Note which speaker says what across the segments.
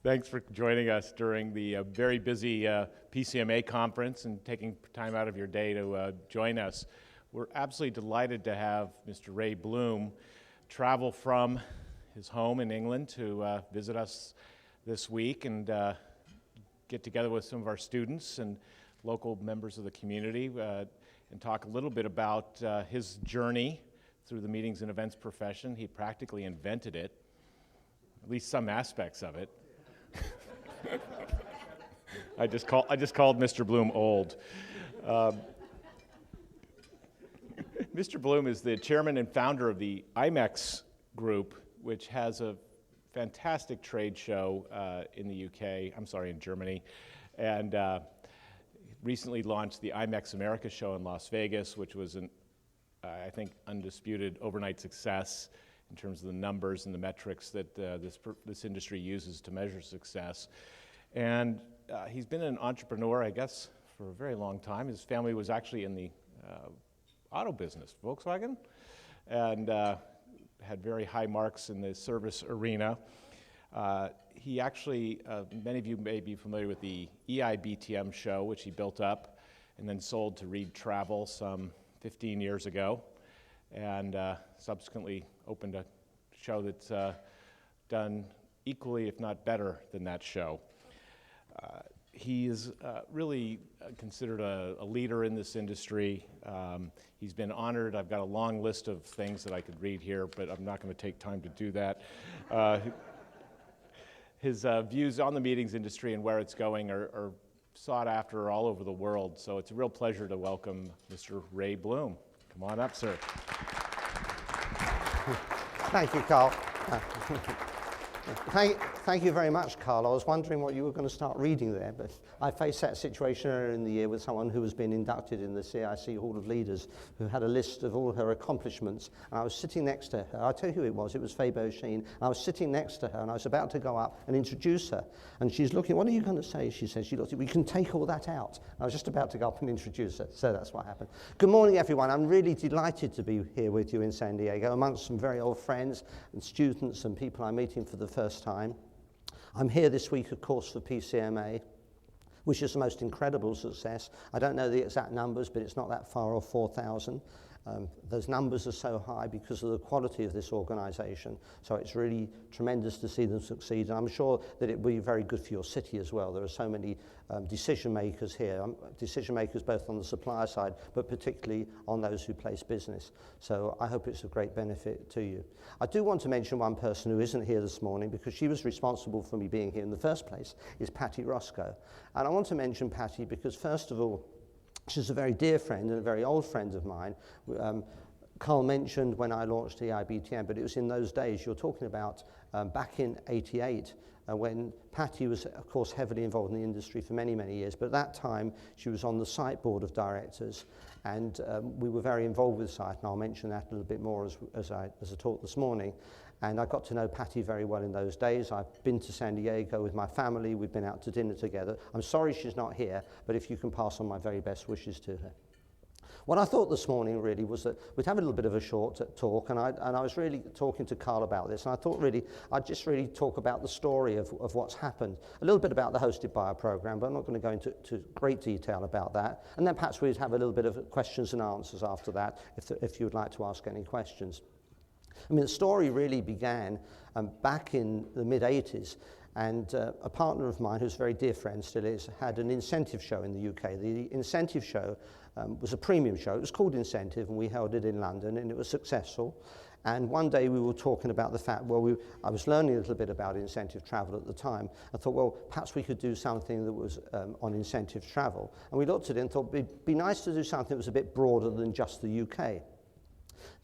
Speaker 1: Thanks for joining us during the very busy PCMA conference and taking time out of your day to join us. We're absolutely delighted to have Mr. Ray Bloom travel from his home in England to visit us this week and get together with some of our students and local members of the community and talk a little bit about his journey through the meetings and events profession. He practically invented it, at least some aspects of it. I just called Mr. Bloom old. Mr. Bloom is the chairman and founder of the IMEX group, which has a fantastic trade show in Germany, and recently launched the IMEX America show in Las Vegas, which was I think, undisputed overnight success in terms of the numbers and the metrics that this industry uses to measure success. And he's been an entrepreneur, I guess, for a very long time. His family was actually in the auto business, Volkswagen, and had very high marks in the service arena. He actually, many of you may be familiar with the EIBTM show, which he built up and then sold to Reed Travel some 15 years ago, and subsequently opened a show that's done equally, if not better, than that show. He is really considered a leader in this industry. He's been honored. I've got a long list of things that I could read here, but I'm not going to take time to do that. His views on the meetings industry and where it's going are sought after all over the world, so it's a real pleasure to welcome Mr. Ray Bloom. Come on up, sir.
Speaker 2: Thank you, Carl. Thank you very much, Carl. I was wondering what you were going to start reading there, but I faced that situation earlier in the year with someone who was being inducted in the CIC Hall of Leaders, who had a list of all her accomplishments, and I was sitting next to her. I'll tell you who it was. It was Faye Beauchene. I was sitting next to her, and I was about to go up and introduce her, and she's looking, what are you going to say? She said, we can take all that out. I was just about to go up and introduce her, so that's what happened. Good morning, everyone. I'm really delighted to be here with you in San Diego, amongst some very old friends and students and people I'm meeting for the first time. I'm here this week, of course, for PCMA, which is the most incredible success. I don't know the exact numbers, but it's not that far off 4,000. Those numbers are so high because of the quality of this organization, so it's really tremendous to see them succeed, and I'm sure that it will be very good for your city as well. There are so many decision makers here, decision makers both on the supplier side, but particularly on those who place business. So I hope it's a great benefit to you. I do want to mention one person who isn't here this morning because she was responsible for me being here in the first place, is Patty Roscoe. And I want to mention Patty because, first of all, she's a very dear friend and a very old friend of mine. Carl mentioned when I launched EIBTM, but it was in those days you're talking about back in '88, when Patty was, of course, heavily involved in the industry for many, many years. But at that time, she was on the site board of directors, and we were very involved with site, and I'll mention that a little bit more as I talk this morning. And I got to know Patty very well in those days. I've been to San Diego with my family. We've been out to dinner together. I'm sorry she's not here, but if you can pass on my very best wishes to her. What I thought this morning really was that we'd have a little bit of a short talk, and I was really talking to Carl about this, and I thought really I'd just really talk about the story of what's happened. A little bit about the Hosted Buyer program, but I'm not going to go into great detail about that. And then perhaps we'd have a little bit of questions and answers after that, if you would like to ask any questions. I mean, the story really began back in the mid-'80s, and a partner of mine, who's a very dear friend, still is, had an incentive show in the UK. The incentive show was a premium show. It was called Incentive, and we held it in London, and it was successful. And one day we were talking about the fact, I was learning a little bit about incentive travel at the time. I thought, well, perhaps we could do something that was on incentive travel. And we looked at it and thought it'd be nice to do something that was a bit broader than just the UK.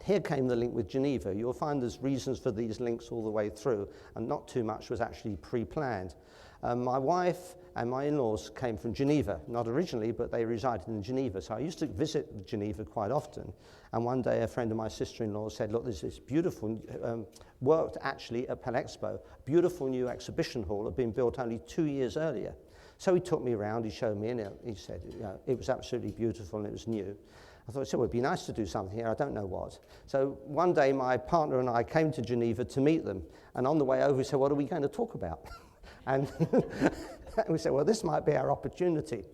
Speaker 2: Here came the link with Geneva. You'll find there's reasons for these links all the way through, and not too much was actually pre-planned. My wife and my in-laws came from Geneva, not originally, but they resided in Geneva. So I used to visit Geneva quite often. And one day a friend of my sister-in-law said, look, there's this beautiful, worked actually at Palexpo, beautiful new exhibition hall had been built only 2 years earlier. So he took me around, he showed me, and he said, it was absolutely beautiful and it was new. I thought, so it would be nice to do something here, I don't know what. So one day my partner and I came to Geneva to meet them, and on the way over we said, what are we going to talk about? And we said, well, this might be our opportunity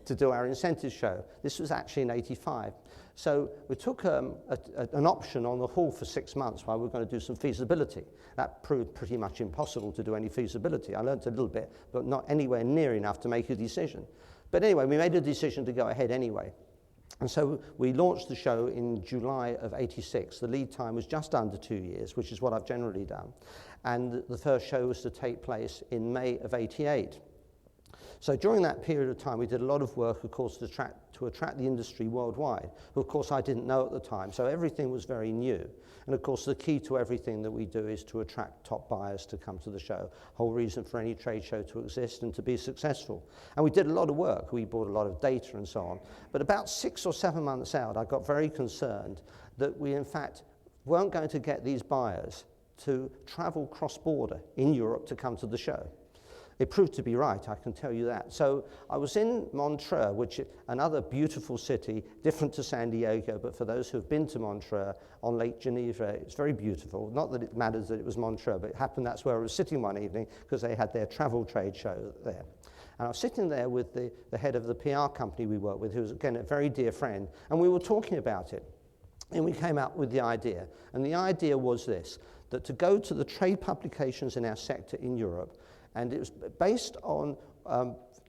Speaker 2: to do our incentive show. This was actually in '85. So we took an option on the hall for 6 months while we were going to do some feasibility. That proved pretty much impossible to do any feasibility. I learned a little bit, but not anywhere near enough to make a decision. But anyway, we made a decision to go ahead anyway. And so we launched the show in July of '86. The lead time was just under 2 years, which is what I've generally done. And the first show was to take place in May of '88. So during that period of time, we did a lot of work, of course, to attract the industry worldwide, who, of course, I didn't know at the time. So everything was very new. And, of course, the key to everything that we do is to attract top buyers to come to the show. Whole reason for any trade show to exist and to be successful. And we did a lot of work. We bought a lot of data and so on. But about 6 or 7 months out, I got very concerned that we, in fact, weren't going to get these buyers to travel cross-border in Europe to come to the show. It proved to be right, I can tell you that. So I was in Montreux, which is another beautiful city, different to San Diego, but for those who have been to Montreux on Lake Geneva, it's very beautiful. Not that it matters that it was Montreux, but it happened that's where I was sitting one evening because they had their travel trade show there. And I was sitting there with the head of the PR company we work with, who was, again, a very dear friend, and we were talking about it. And we came up with the idea. And the idea was this, that to go to the trade publications in our sector in Europe, and it was based on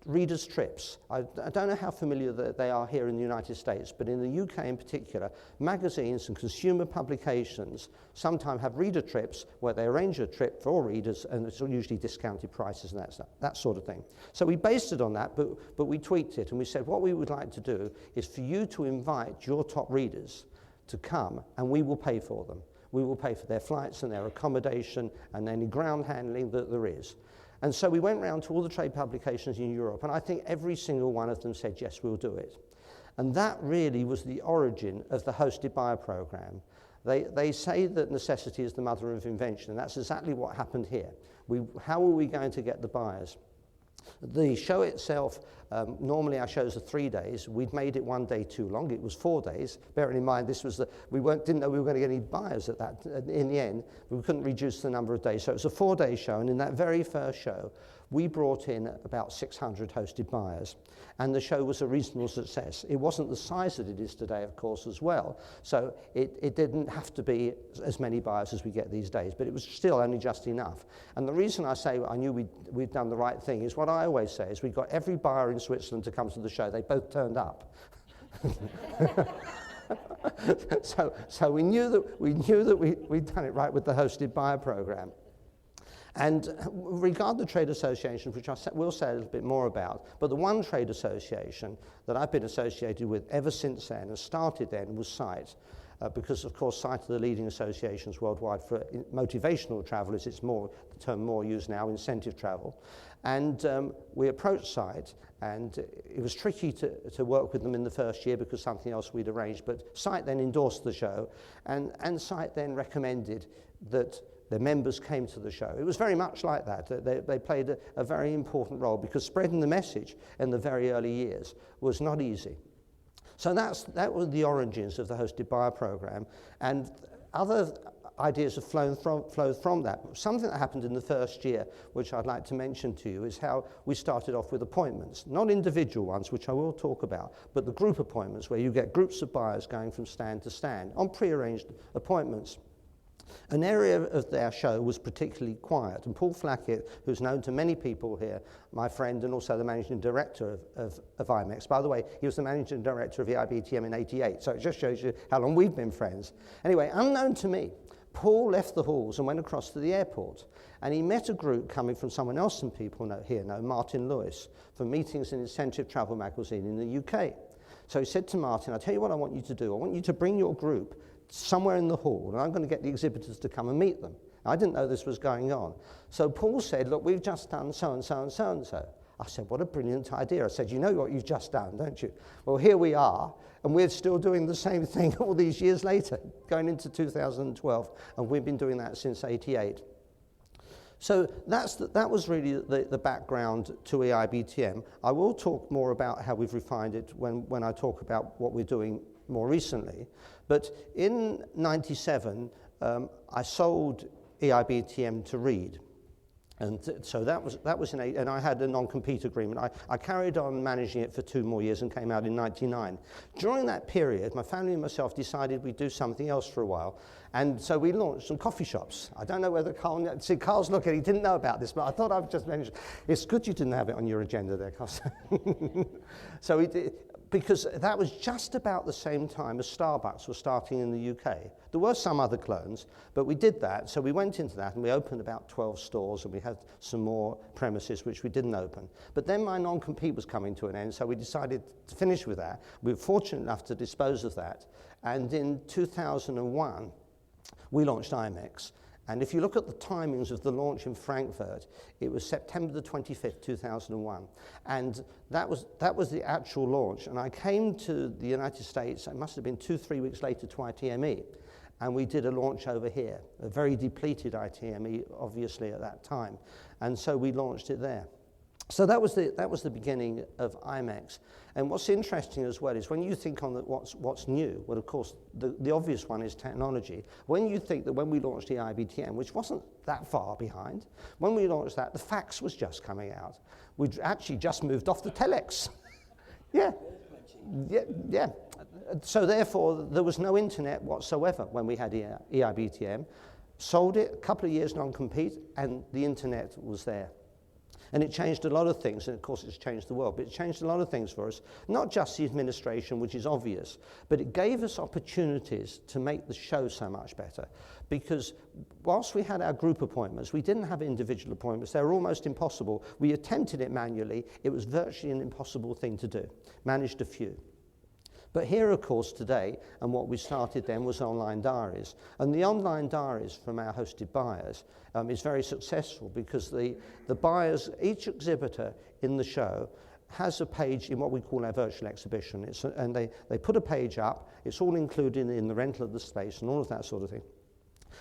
Speaker 2: readers' trips. I don't know how familiar they are here in the United States, but in the UK in particular, magazines and consumer publications sometimes have reader trips where they arrange a trip for all readers, and it's usually discounted prices and that sort of thing. So we based it on that, but we tweaked it, and we said what we would like to do is for you to invite your top readers to come, and we will pay for them. We will pay for their flights and their accommodation and any ground handling that there is. And so we went round to all the trade publications in Europe, and I think every single one of them said, yes, we'll do it. And that really was the origin of the hosted buyer program. They say that necessity is the mother of invention, and that's exactly what happened here. How were we going to get the buyers? The show itself, normally our shows are 3 days. We'd made it 1 day too long. It was 4 days. Bearing in mind, didn't know we were going to get any buyers at that. In the end, we couldn't reduce the number of days. So it was a 4-day show, and in that very first show, we brought in about 600 hosted buyers, and the show was a reasonable success. It wasn't the size that it is today, of course, as well, so it didn't have to be as many buyers as we get these days, but it was still only just enough. And the reason I say I knew we'd done the right thing is what I always say is we got every buyer in Switzerland to come to the show. They both turned up. So we knew that we'd done it right with the hosted buyer program. And regard the trade associations, which I will say a little bit more about, but the one trade association that I've been associated with ever since then, and started then, was CITE, because of course CITE are the leading associations worldwide for motivational travel, it's the term more used now, incentive travel. And we approached CITE, and it was tricky to work with them in the first year because something else we'd arranged, but CITE then endorsed the show, and CITE then recommended that their members came to the show. It was very much like that. They played a very important role because spreading the message in the very early years was not easy. So that was the origins of the hosted buyer program, and other ideas have flowed from that. Something that happened in the first year, which I'd like to mention to you, is how we started off with appointments. Not individual ones, which I will talk about, but the group appointments, where you get groups of buyers going from stand to stand on pre-arranged appointments. An area of their show was particularly quiet, and Paul Flackett, who's known to many people here, my friend and also the managing director of IMEX. By the way, he was the managing director of the IBTM in '88, so it just shows you how long we've been friends. Anyway, unknown to me, Paul left the halls and went across to the airport, and he met a group coming from someone else some people here know, Martin Lewis, for meetings in Incentive Travel magazine in the UK. So he said to Martin, I'll tell you what I want you to do. I want you to bring your group somewhere in the hall, and I'm going to get the exhibitors to come and meet them. I didn't know this was going on. So Paul said, look, we've just done so-and-so and so-and-so. I said, what a brilliant idea. I said, you know what you've just done, don't you? Well, here we are, and we're still doing the same thing all these years later, going into 2012, and we've been doing that since '88. So that was really the background to EIBTM. I will talk more about how we've refined it when I talk about what we're doing more recently. But in '97, I sold EIBTM to Reed. And so that was and I had a non-compete agreement. I carried on managing it for 2 more years and came out in 99. During that period, my family and myself decided we'd do something else for a while. And so we launched some coffee shops. I don't know whether Carl's looking, he didn't know about this, but I thought I'd just mention, it's good you didn't have it on your agenda there, Carl. So we did, because that was just about the same time as Starbucks was starting in the UK. There were some other clones, but we did that. So we went into that and we opened about 12 stores and we had some more premises which we didn't open. But then my non-compete was coming to an end, so we decided to finish with that. We were fortunate enough to dispose of that. And in 2001, we launched IMEX. And if you look at the timings of the launch in Frankfurt, it was September the 25th, 2001. And that was the actual launch. And I came to the United States, it must have been 2-3 weeks later, to ITME. And we did a launch over here, a very depleted ITME, obviously, at that time. And so we launched it there. So that was the beginning of IMEX. And what's interesting as well is when you think on what's new, well, of course, the obvious one is technology. When you think that when we launched the IBTM, which wasn't that far behind, when we launched that, the fax was just coming out. We'd actually just moved off the telex. Yeah. So therefore, there was no internet whatsoever when we had EIBTM. Sold it, a couple of years non-compete, and the internet was there. And it changed a lot of things, and of course it's changed the world, but it changed a lot of things for us, not just the administration, which is obvious, but it gave us opportunities to make the show so much better. Because whilst we had our group appointments, we didn't have individual appointments. They were almost impossible. We attempted it manually. It was virtually an impossible thing to do. Managed a few. But here, of course, today, and what we started then was online diaries. And the online diaries from our hosted buyers is very successful because the buyers, each exhibitor in the show has a page in what we call our virtual exhibition. And they put a page up. It's all included in the rental of the space and all of that sort of thing.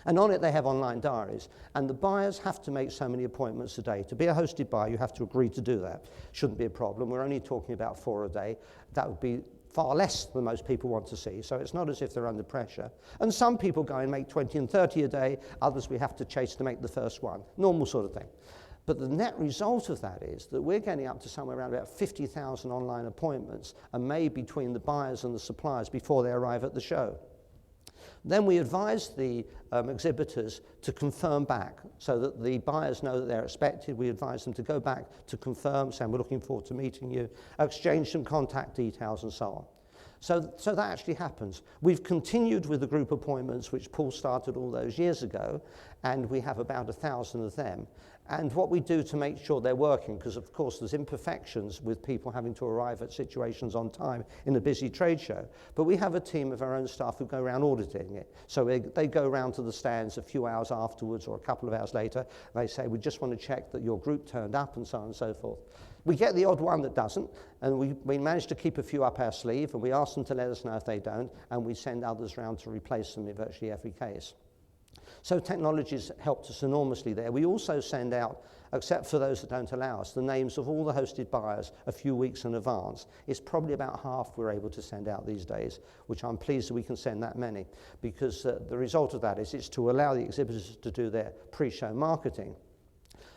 Speaker 2: And on it, they have online diaries. And the buyers have to make so many appointments a day. To be a hosted buyer, you have to agree to do that. Shouldn't be a problem. We're only talking about 4 a day. That would be far less than most people want to see. So it's not as if they're under pressure. And some people go and make 20 and 30 a day. Others we have to chase to make the first one. Normal sort of thing. But the net result of that is that we're getting up to somewhere around about 50,000 online appointments are made between the buyers and the suppliers before they arrive at the show. Then we advise the exhibitors to confirm back so that the buyers know that they're expected. We advise them to go back to confirm, saying we're looking forward to meeting you, exchange some contact details and so on. So that actually happens. We've continued with the group appointments, which Paul started all those years ago, and we have about 1,000 of them. And what we do to make sure they're working, because of course there's imperfections with people having to arrive at situations on time in a busy trade show, but we have a team of our own staff who go around auditing it. So they go around to the stands a few hours afterwards or a couple of hours later. They say, we just want to check that your group turned up and so on and so forth. We get the odd one that doesn't, and we manage to keep a few up our sleeve, and we ask them to let us know if they don't, and we send others around to replace them in virtually every case. So technology's helped us enormously there. We also send out, except for those that don't allow us, the names of all the hosted buyers a few weeks in advance. It's probably about half we're able to send out these days, which I'm pleased that we can send that many, because the result of that is it's to allow the exhibitors to do their pre-show marketing.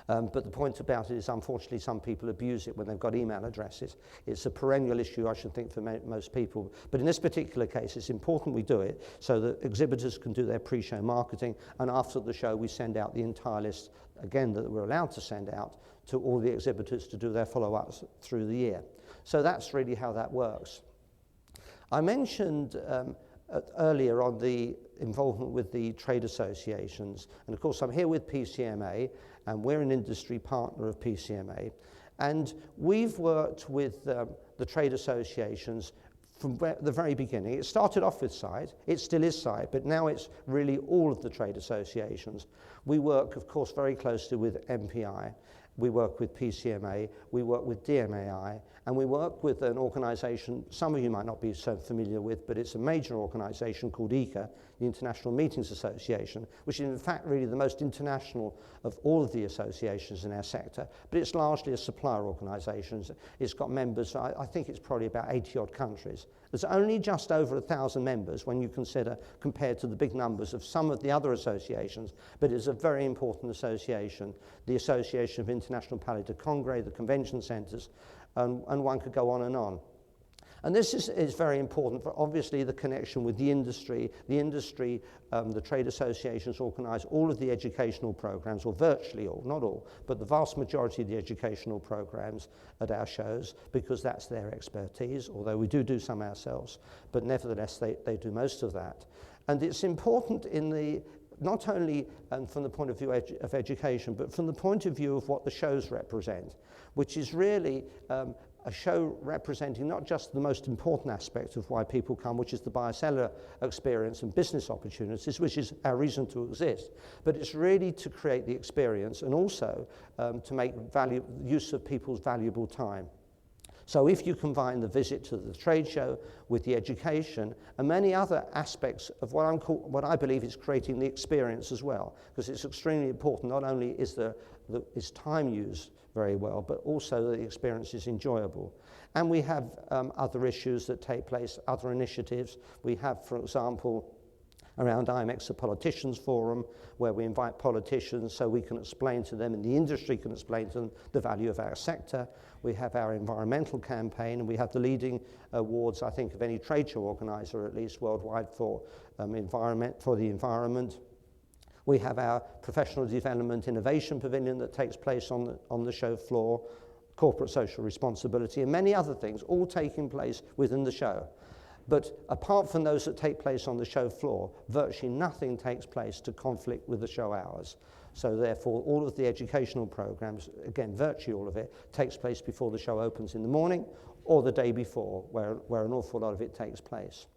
Speaker 2: But the point about it is, unfortunately, some people abuse it when they've got email addresses. It's a perennial issue, I should think, for most people. But in this particular case, it's important we do it so that exhibitors can do their pre-show marketing, and after the show, we send out the entire list, again, that we're allowed to send out to all the exhibitors to do their follow-ups through the year. So that's really how that works. I mentioned earlier on the involvement with the trade associations, and of course I'm here with PCMA, and we're an industry partner of PCMA, and we've worked with the trade associations from the very beginning. It started off with SIDE, it still is SIDE, but now it's really all of the trade associations. We work, of course, very closely with MPI, we work with PCMA, we work with DMAI, and we work with an organisation some of you might not be so familiar with, but it's a major organisation called ICA, the International Meetings Association, which is in fact really the most international of all of the associations in our sector, but it's largely a supplier organisation. It's got members, I think it's probably about 80 odd countries. There's only just over 1,000 members when you consider, compared to the big numbers of some of the other associations, but it's a very important association, the Association of International Palais de Congrès, the convention centres, and one could go on and on. And this is very important for obviously the connection with the industry. The trade associations organise all of the educational programs, or virtually all, not all, but the vast majority of the educational programs at our shows, because that's their expertise, although we do some ourselves, but nevertheless they do most of that. And it's important in the, not only from the point of view of education, but from the point of view of what the shows represent, which is really a show representing not just the most important aspect of why people come, which is the buyer-seller experience and business opportunities, which is our reason to exist, but it's really to create the experience and also to make use of people's valuable time. So if you combine the visit to the trade show with the education and many other aspects of what I believe is creating the experience as well, because it's extremely important, not only is time used very well, but also the experience is enjoyable. And we have other issues that take place, other initiatives. We have, for example, around IMEX, a politicians forum, where we invite politicians so we can explain to them, and the industry can explain to them, the value of our sector. We have our environmental campaign, and we have the leading awards, I think, of any trade show organizer, at least worldwide, for the environment. We have our professional development innovation pavilion that takes place on the show floor, corporate social responsibility, and many other things, all taking place within the show. But apart from those that take place on the show floor, virtually nothing takes place to conflict with the show hours. So therefore, all of the educational programs, again, virtually all of it, takes place before the show opens in the morning or the day before, where an awful lot of it takes place.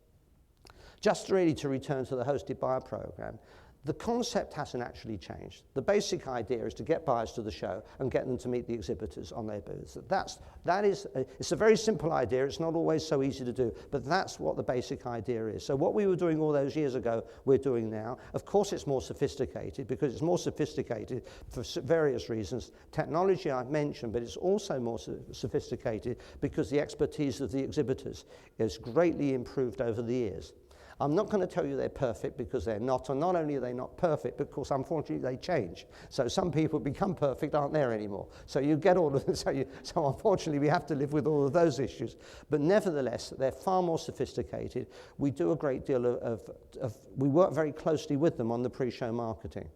Speaker 2: Just really to return to the hosted buyer program, the concept hasn't actually changed. The basic idea is to get buyers to the show and get them to meet the exhibitors on their booths. It's a very simple idea. It's not always so easy to do, but that's what the basic idea is. So what we were doing all those years ago, we're doing now. Of course, it's more sophisticated, because it's more sophisticated for various reasons. Technology I've mentioned, but it's also more sophisticated because the expertise of the exhibitors is greatly improved over the years. I'm not going to tell you they're perfect, because they're not, and not only are they not perfect, but of course, unfortunately, they change. So some people become perfect, aren't there anymore. So you get all of them. So unfortunately, we have to live with all of those issues. But nevertheless, they're far more sophisticated. We do a great deal we work very closely with them on the pre-show marketing.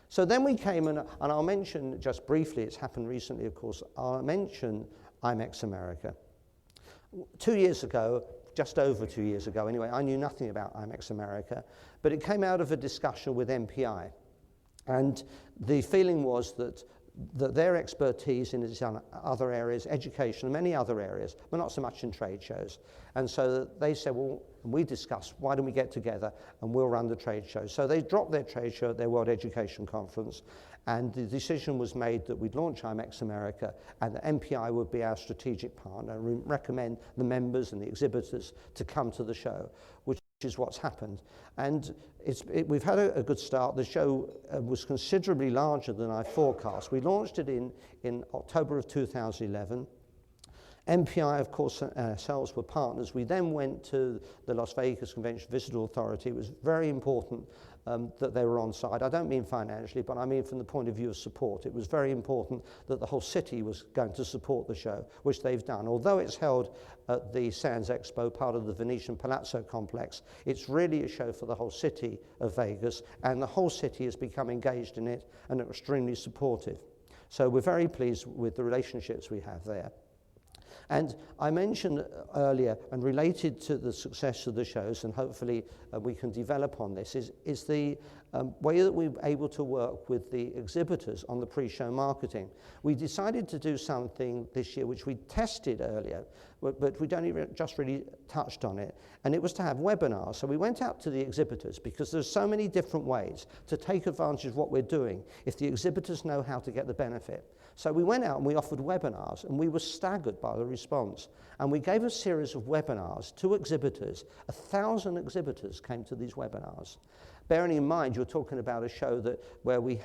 Speaker 2: So then we came, and I'll mention just briefly, it's happened recently, of course, I'll mention IMEX America. 2 years ago, just over 2 years ago anyway, I knew nothing about IMEX America, but it came out of a discussion with MPI. And the feeling was that their expertise in its other areas, education and many other areas, but not so much in trade shows. And so they said, well, we discussed, why don't we get together and we'll run the trade show. So they dropped their trade show at their World Education Conference, and the decision was made that we'd launch IMEX America and that MPI would be our strategic partner and recommend the members and the exhibitors to come to the show, which is what's happened. And we've had a good start. The show was considerably larger than I forecast. We launched it in October of 2011. MPI, of course, ourselves were partners. We then went to the Las Vegas Convention Visitor Authority. It was very important that they were on side. I don't mean financially, but I mean from the point of view of support. It was very important that the whole city was going to support the show, which they've done. Although it's held at the Sands Expo, part of the Venetian Palazzo complex, it's really a show for the whole city of Vegas, and the whole city has become engaged in it and are extremely supportive. So we're very pleased with the relationships we have there. And I mentioned earlier, and related to the success of the shows, and hopefully we can develop on this, is the way that we're able to work with the exhibitors on the pre-show marketing. We decided to do something this year which we tested earlier, but we'd only just really touched on it, and it was to have webinars. So we went out to the exhibitors, because there's so many different ways to take advantage of what we're doing if the exhibitors know how to get the benefit. So we went out and we offered webinars, and we were staggered by the response. And we gave a series of webinars to exhibitors. 1,000 exhibitors came to these webinars. Bearing in mind, you're talking about a show where we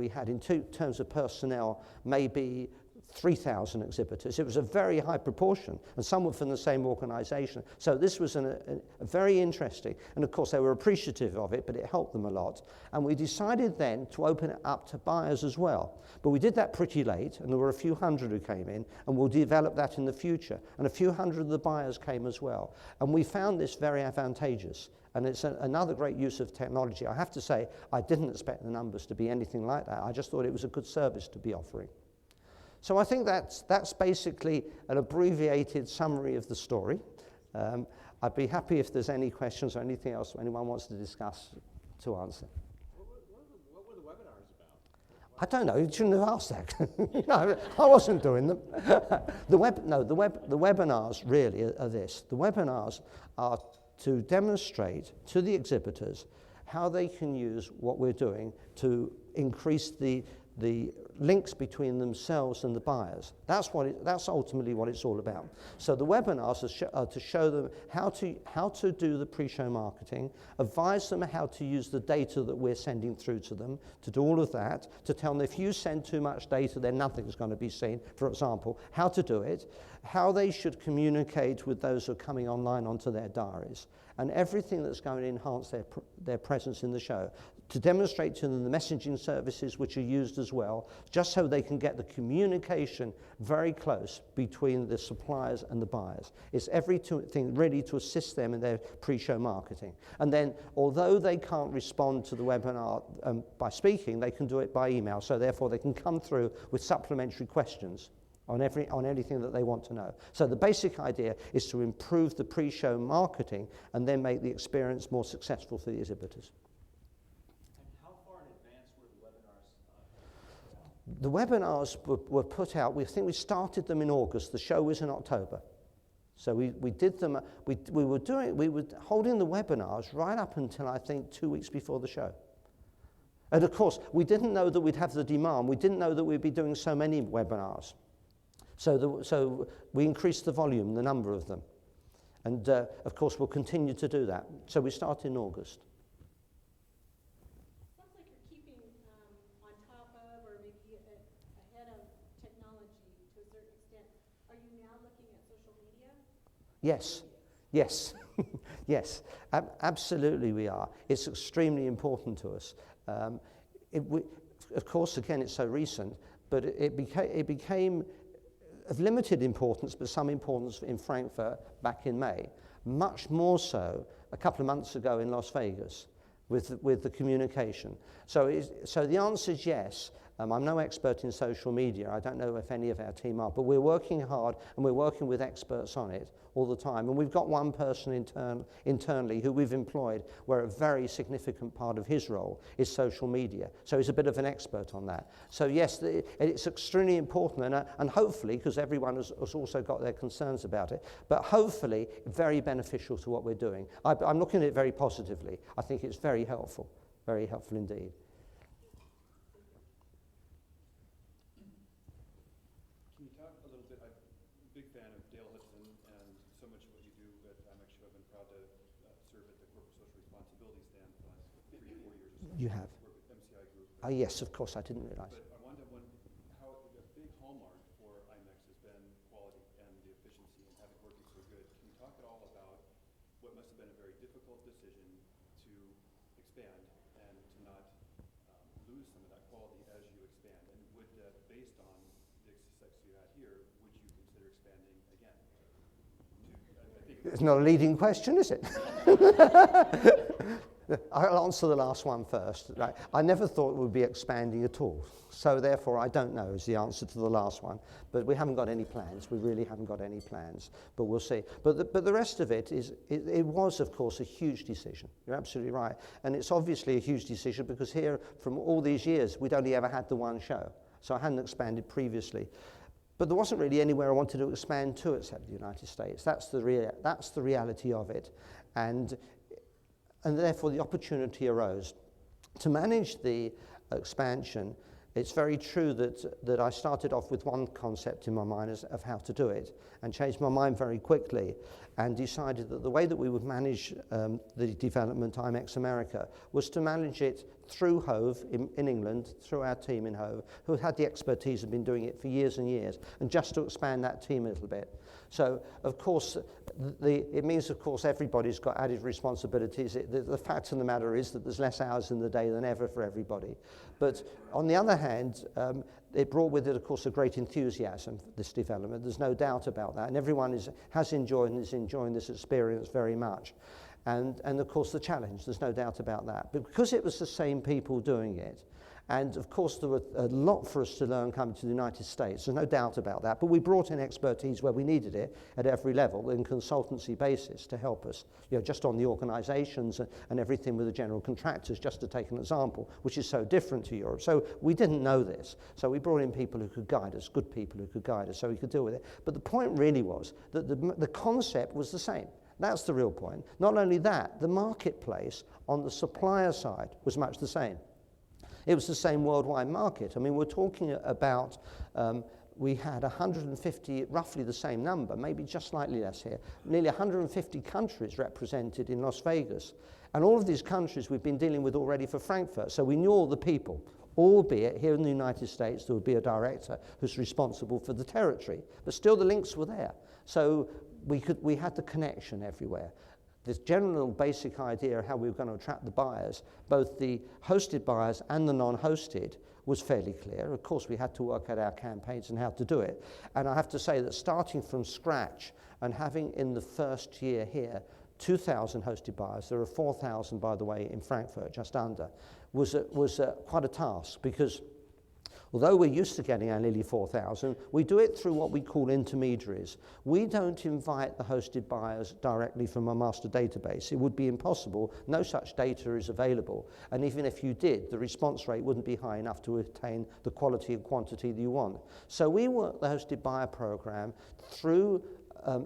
Speaker 2: had, in terms of personnel, maybe 3,000 exhibitors. It was a very high proportion, and some were from the same organization. So this was a very interesting, and of course they were appreciative of it, but it helped them a lot. And we decided then to open it up to buyers as well. But we did that pretty late, and there were a few hundred who came in, and we'll develop that in the future. And a few hundred of the buyers came as well. And we found this very advantageous. And it's another great use of technology. I have to say, I didn't expect the numbers to be anything like that. I just thought it was a good service to be offering. So I think that's basically an abbreviated summary of the story. I'd be happy if there's any questions or anything else anyone wants to discuss to answer.
Speaker 3: What were the webinars about?
Speaker 2: I don't know. You shouldn't have asked that. No, I wasn't doing them. The webinars really are this. The webinars are to demonstrate to the exhibitors how they can use what we're doing to increase the links between themselves and the buyers. That's ultimately what it's all about. So the webinars are to show them how to do the pre-show marketing, advise them how to use the data that we're sending through to them, to do all of that, to tell them if you send too much data, then nothing's going to be seen, for example, how to do it, how they should communicate with those who are coming online onto their diaries, and everything that's going to enhance their presence in the show, to demonstrate to them the messaging services which are used as well, just so they can get the communication very close between the suppliers and the buyers. It's everything really to assist them in their pre-show marketing. And then, although they can't respond to the webinar by speaking, they can do it by email, so therefore they can come through with supplementary questions on anything that they want to know. So the basic idea is to improve the pre-show marketing and then make the experience more successful for the exhibitors. The webinars were put out, we think we started them in August, the show was in October. So we did them, we were holding the webinars right up until I think 2 weeks before the show. And of course, we didn't know that we'd have the demand, we didn't know that we'd be doing so many webinars. So we increased the volume, the number of them. And of course, we'll continue to do that. So we start in August. Yes, yes, yes, absolutely we are. It's extremely important to us. Of course, again, it's so recent, but it became of limited importance, but some importance in Frankfurt back in May. Much more so a couple of months ago in Las Vegas with the communication. So the answer is yes. I'm no expert in social media. I don't know if any of our team are, but we're working hard and we're working with experts on it all the time. And we've got one person internally who we've employed where a very significant part of his role is social media. So he's a bit of an expert on that. So yes, it's extremely important and hopefully, because everyone has also got their concerns about it, but hopefully very beneficial to what we're doing. I'm looking at it very positively. I think it's very helpful indeed. You have?
Speaker 3: MCI Group.
Speaker 2: Yes, of course, I didn't realize.
Speaker 3: But I wonder how a big hallmark for IMEX has been quality and the efficiency and having it working so good. Can you talk at all about what must have been a very difficult decision to expand and to not lose some of that quality as you expand? And would, based on the success you had here, would you consider expanding again?
Speaker 2: It's not a leading question, is it? I'll answer the last one first. Right. I never thought we'd be expanding at all. So therefore, I don't know is the answer to the last one. But we haven't got any plans. We really haven't got any plans. But we'll see. But the rest of it was, of course, a huge decision. You're absolutely right. And it's obviously a huge decision because here, from all these years, we'd only ever had the one show. So I hadn't expanded previously. But there wasn't really anywhere I wanted to expand to except the United States. That's the reality of it. And therefore the opportunity arose. To manage the expansion, It's very true that I started off with one concept in my mind of how to do it, and changed my mind very quickly, and decided that the way that we would manage the development IMEX America was to manage it through Hove in England, through our team in Hove, who had the expertise and been doing it for years and years, and just to expand that team a little bit. So, of course, it means, of course, everybody's got added responsibilities. The fact of the matter is that there's less hours in the day than ever for everybody. But on the other hand, it brought with it, of course, a great enthusiasm for this development. There's no doubt about that. And everyone has enjoyed and is enjoying this experience very much. And of course, the challenge, there's no doubt about that. But because it was the same people doing it, and of course, there was a lot for us to learn coming to the United States. There's no doubt about that. But we brought in expertise where we needed it at every level, in consultancy basis, to help us. Just on the organisations and everything with the general contractors, just to take an example, which is so different to Europe. So we didn't know this. So we brought in people who could guide us, good people who could guide us, so we could deal with it. But the point really was that the concept was the same. That's the real point. Not only that, the marketplace on the supplier side was much the same. It was the same worldwide market. I mean, we're talking about, we had 150, roughly the same number, maybe just slightly less here, nearly 150 countries represented in Las Vegas. And all of these countries we've been dealing with already for Frankfurt, so we knew all the people, albeit here in the United States there would be a director who's responsible for the territory. But still the links were there. So we had the connection everywhere. This general basic idea of how we were going to attract the buyers, both the hosted buyers and the non-hosted, was fairly clear. Of course, we had to work out our campaigns and how to do it. And I have to say that starting from scratch and having in the first year here 2,000 hosted buyers, there are 4,000, by the way, in Frankfurt, just under, was quite a task, because although we're used to getting our nearly 4,000, we do it through what we call intermediaries. We don't invite the hosted buyers directly from a master database. It would be impossible. No such data is available. And even if you did, the response rate wouldn't be high enough to attain the quality and quantity that you want. So we work the hosted buyer program through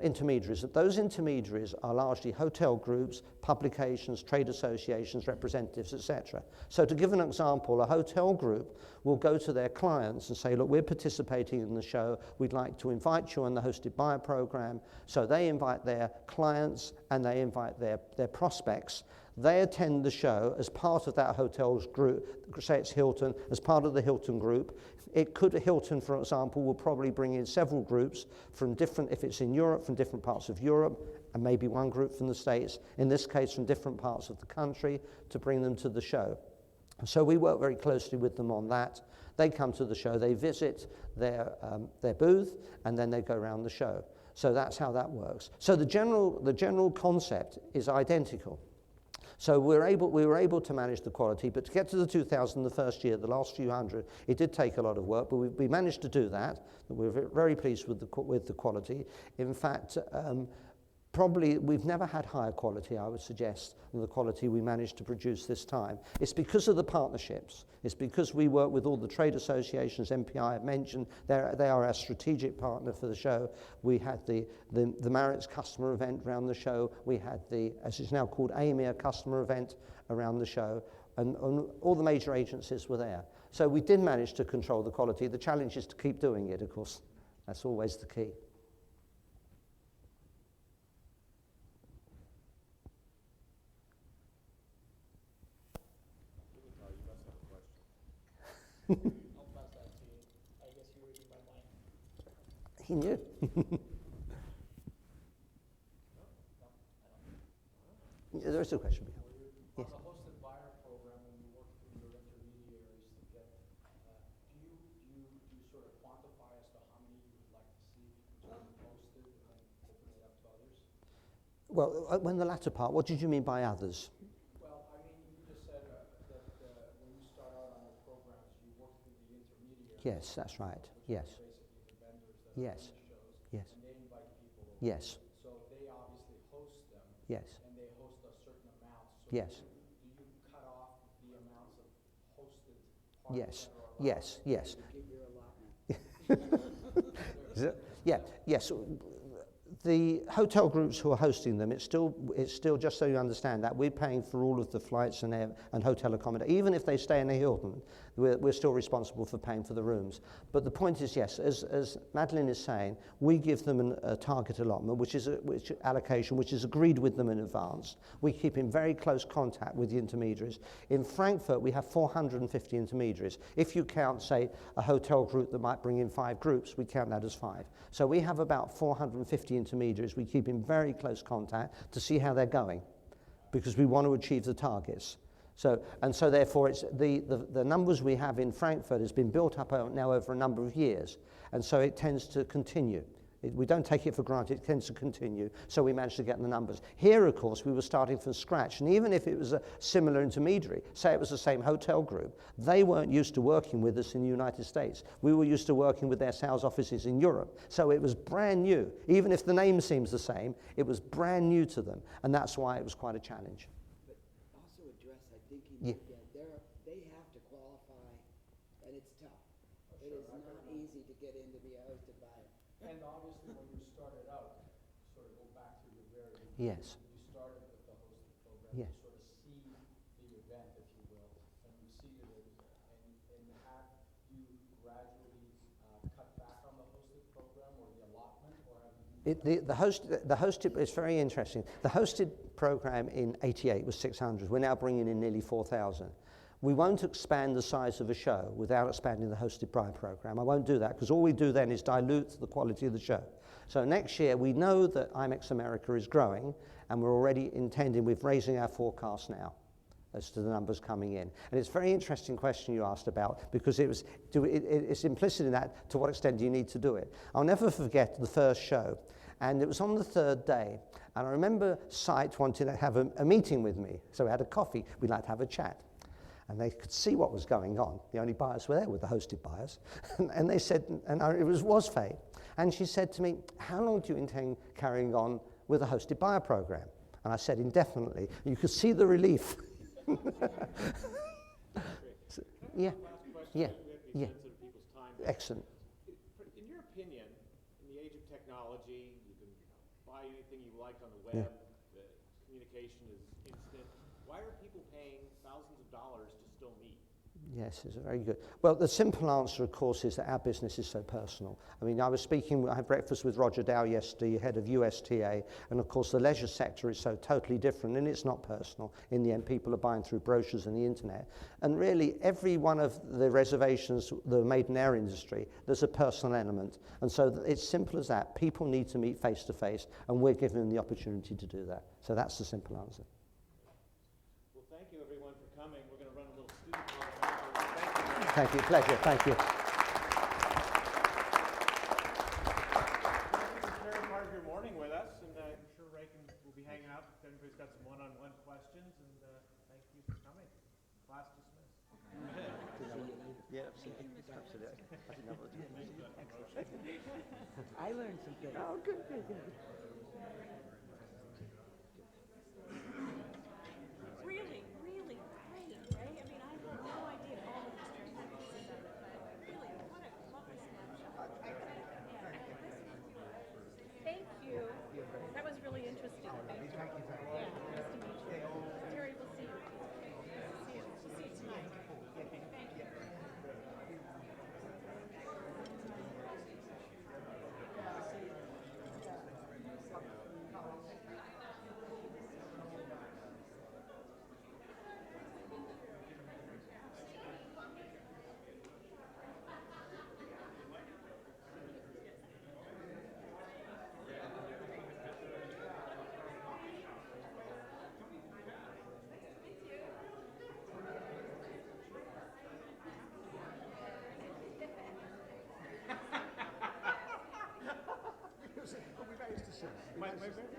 Speaker 2: intermediaries. Those intermediaries are largely hotel groups, publications, trade associations, representatives, etc. So to give an example, a hotel group will go to their clients and say, look, we're participating in the show, we'd like to invite you on the hosted buyer program. So they invite their clients and they invite their prospects. They attend the show as part of that hotel's group, say it's Hilton, as part of the Hilton group. Hilton, for example, will probably bring in several groups from different, if it's in Europe, from different parts of Europe, and maybe one group from the States, in this case from different parts of the country, to bring them to the show. So we work very closely with them on that. They come to the show, they visit their booth, and then they go around the show. So that's how that works. So the general concept is identical. So we were able to manage the quality, but to get to the 2,000 the first year, the last few hundred, it did take a lot of work, but we managed to do that. We're very pleased with the quality. In fact, probably we've never had higher quality, I would suggest, than the quality we managed to produce this time. It's because of the partnerships. It's because we work with all the trade associations, MPI I've mentioned. They are our strategic partner for the show. We had the Marriott's customer event around the show. We had the, as it's now called, AMEA customer event around the show. And all the major agencies were there. So we did manage to control the quality. The challenge is to keep doing it, of course. That's always the key.
Speaker 4: I'll pass that to you. I guess you read my mind.
Speaker 2: He knew. There is a question.
Speaker 4: On the hosted buyer program, when you work through your intermediaries to get, do you sort of quantify as to how many you would like to see hosted and then open it up to others?
Speaker 2: Well, when the latter part, what did you mean by others?
Speaker 4: Well, I mean, you just said that when you start out on the programs, you work through the intermediaries.
Speaker 2: Yes, that's right. Yes.
Speaker 4: Basically the vendors that
Speaker 2: Yes.
Speaker 4: run the shows.
Speaker 2: Yes.
Speaker 4: And they invite people over.
Speaker 2: Yes.
Speaker 4: So they obviously host them.
Speaker 2: Yes.
Speaker 4: And they host a certain amount. So
Speaker 2: Yes.
Speaker 4: do you cut off the amounts of hosted parties
Speaker 2: Yes.
Speaker 4: that are allowed?
Speaker 2: Yes. Yes.
Speaker 4: Give your allotment.
Speaker 2: Yeah. Yes. the hotel groups who are hosting them, it's still just so you understand that, we're paying for all of the flights and hotel accommodation. Even if they stay in the Hilton, we're still responsible for paying for the rooms. But the point is, yes, as Madeline is saying, we give them a target allotment, which is allocation, which is agreed with them in advance. We keep in very close contact with the intermediaries. In Frankfurt, we have 450 intermediaries. If you count, say, a hotel group that might bring in 5 groups, we count that as 5. So we have about 450 intermediaries. We keep in very close contact to see how they're going, because we want to achieve the targets. So therefore, it's the numbers we have in Frankfurt has been built up now over a number of years, and so it tends to continue. We don't take it for granted, it tends to continue, so we managed to get the numbers. Here, of course, we were starting from scratch, and even if it was a similar intermediary, say it was the same hotel group, they weren't used to working with us in the United States. We were used to working with their sales offices in Europe, so it was brand new. Even if the name seems the same, it was brand new to them, and that's why it was quite a challenge.
Speaker 5: But also address, I think,
Speaker 2: Yeah.
Speaker 5: they have to qualify, and it's tough. It is not easy to get in to be a hosted buyer.
Speaker 4: And obviously, when you started out, sort of go back to the very beginning.
Speaker 2: Yes.
Speaker 4: You started with the hosted program,
Speaker 2: Yeah.
Speaker 4: to sort of seed the event, if you will, and you seeded it, and have you gradually cut back on the hosted program or the allotment, or have you?
Speaker 2: The hosted, it's very interesting. The hosted program in '88 was 600. We're now bringing in nearly 4,000. We won't expand the size of a show without expanding the hosted buyer program. I won't do that, because all we do then is dilute the quality of the show. So next year, we know that IMEX America is growing, and we're already intending, we're raising our forecast now as to the numbers coming in. And it's a very interesting question you asked about, because it's implicit in that, to what extent do you need to do it? I'll never forget the first show, and it was on the 3rd day, and I remember Site wanted to have a meeting with me, so we had a coffee, we'd like to have a chat. And they could see what was going on. The only buyers were there were the hosted buyers. And they said, it was Faye. And she said to me, how long do you intend carrying on with the hosted buyer program? And I said, indefinitely. You could see the relief. So, yeah, yeah, yeah. Excellent.
Speaker 1: In your opinion, in the age of technology, you can buy anything you like on the web, the communication is instant. Why are people paying thousands of dollars to still meet?
Speaker 2: Yes, it's very good. Well, the simple answer, of course, is that our business is so personal. I mean, I had breakfast with Roger Dow yesterday, head of USTA, and of course the leisure sector is so totally different, and it's not personal. In the end, people are buying through brochures and the internet. And really, every one of the reservations that are made in our industry, there's a personal element. And so it's simple as that. People need to meet face to face, and we're giving them the opportunity to do that. So that's the simple answer.
Speaker 1: Thank you, everyone, for coming. We're going to run a little student program.
Speaker 2: Thank you. Pleasure. Thank you.
Speaker 1: This is very part of your morning with us, and I'm sure Ray will be hanging out if anybody's got some one-on-one questions, and thank you for coming. Class dismissed.
Speaker 2: Yeah, absolutely. Absolutely. I didn't know what to do.
Speaker 5: I learned some things.
Speaker 2: Oh, good.
Speaker 6: Really, really great, right? I mean, I had no idea all of the experiences of it, but really, what a lovely snapshot. Thank you. That was really interesting. Thank you. Yeah, nice to meet you. Terry, we'll see you. Nice to see you. We'll see you tonight. Thank you.
Speaker 1: My very first